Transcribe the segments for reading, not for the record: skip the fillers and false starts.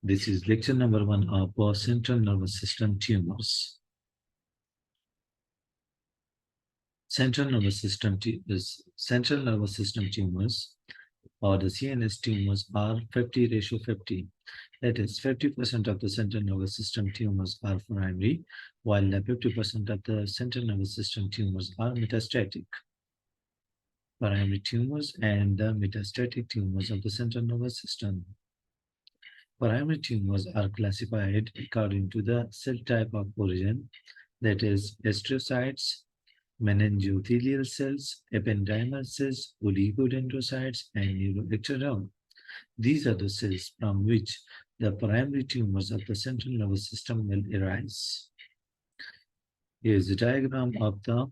This is lecture number 1 of central nervous system tumors. Central nervous system tumors, or the CNS tumors, are 50:50. That is, 50% of the central nervous system tumors are primary, while the 50% of the central nervous system tumors are metastatic. Primary tumors and the metastatic tumors of the central nervous system. Primary tumors are classified according to the cell type of origin, that is, astrocytes, meningothelial cells, ependymal cells, oligodendrocytes, and neuroectoderm. These are the cells from which the primary tumors of the central nervous system will arise. Here is a diagram of the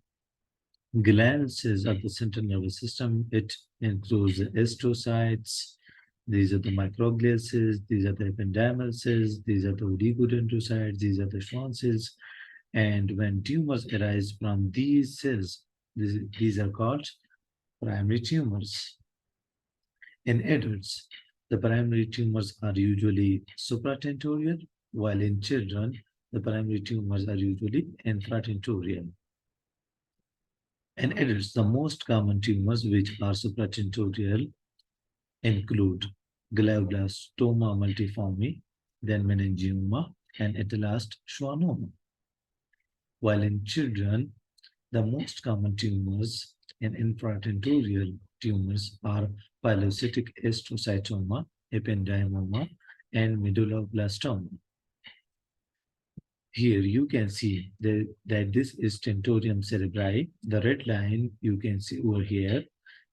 glial cells of the central nervous system. It includes the astrocytes. These are the microglial cells. These are the ependymal cells. These are the oligodendrocytes. These are the Schwann cells. And when tumors arise from these cells, these are called primary tumors. In adults, the primary tumors are usually supratentorial, while in children, the primary tumors are usually infratentorial. In adults, the most common tumors which are supratentorial include glioblastoma multiforme, then meningioma, and at the last, schwannoma. While in children, the most common tumors in infratentorial tumors are pilocytic astrocytoma, ependymoma, and medulloblastoma. Here you can see that this is tentorium cerebri. The red line you can see over here.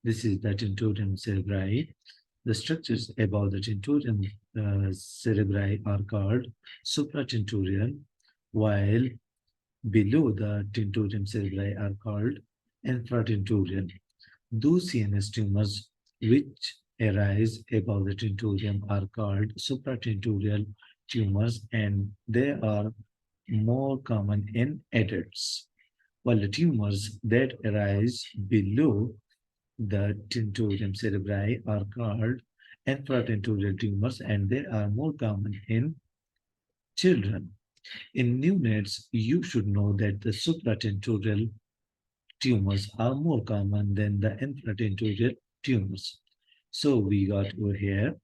This is the tentorium cerebri. The structures above the tentorium cerebri are called supratentorial, while below the tentorium cerebri are called infratentorial. Those CNS tumors which arise above the tentorium are called supratentorial tumors, and they are more common in adults, while the tumors that arise below the tentorium cerebri are called infratentorial tumors, and they are more common in children. In neonates, you should know that the supratentorial tumors are more common than the infratentorial tumors. So we got over here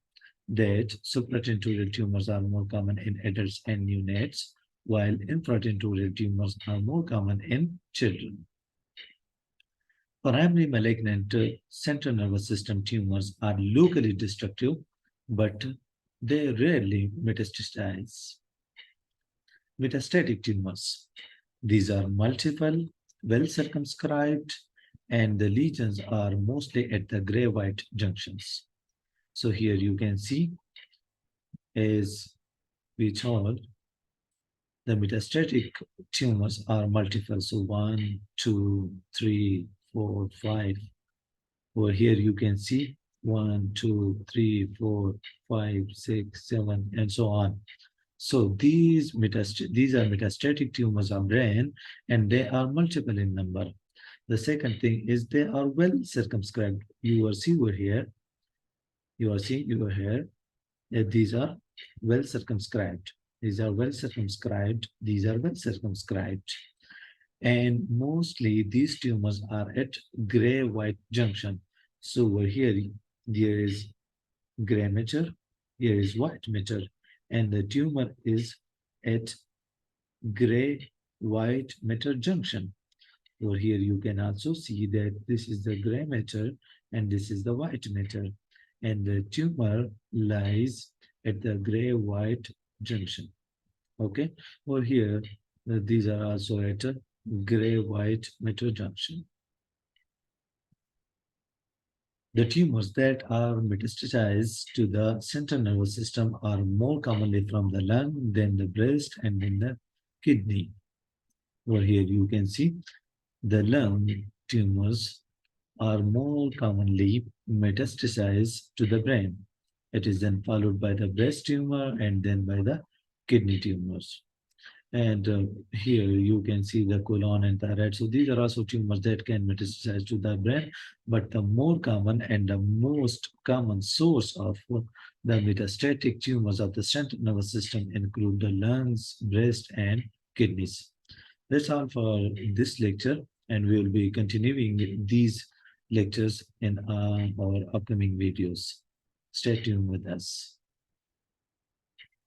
that supratentorial tumors are more common in adults and neonates, while infratentorial tumors are more common in children. Primary malignant central nervous system tumors are locally destructive, but they rarely metastasize. Metastatic tumors. These are multiple, well circumscribed, and the lesions are mostly at the gray-white junctions. So here you can see, as we told, the metastatic tumors are multiple. So 1, 2, 3, 4, 5. Over here you can see 1, 2, 3, 4, 5, 6, 7, and so on. So these are metastatic tumors of brain, and they are multiple in number. The second thing is they are well circumscribed. You are seeing over here. You are seeing over here that these are well circumscribed. These are well circumscribed. These are well circumscribed. And mostly these tumors are at gray-white junction. So over here, there is gray matter, here is white matter, and the tumor is at gray-white matter junction. Over here, you can also see that this is the gray matter and this is the white matter, and the tumor lies at the gray-white junction. Okay, over here, these are also at a gray-white matter junction. The tumors that are metastasized to the central nervous system are more commonly from the lung, then the breast, and then the kidney. Over here, you can see the lung tumors are more commonly metastasized to the brain. It is then followed by the breast tumor and then by the kidney tumors. And here you can see the colon and thyroid. So these are also tumors that can metastasize to the brain, but the more common and the most common source of the metastatic tumors of the central nervous system include the lungs, breast, and kidneys. That's all for this lecture, and we will be continuing these lectures in our upcoming videos. Stay tuned with us.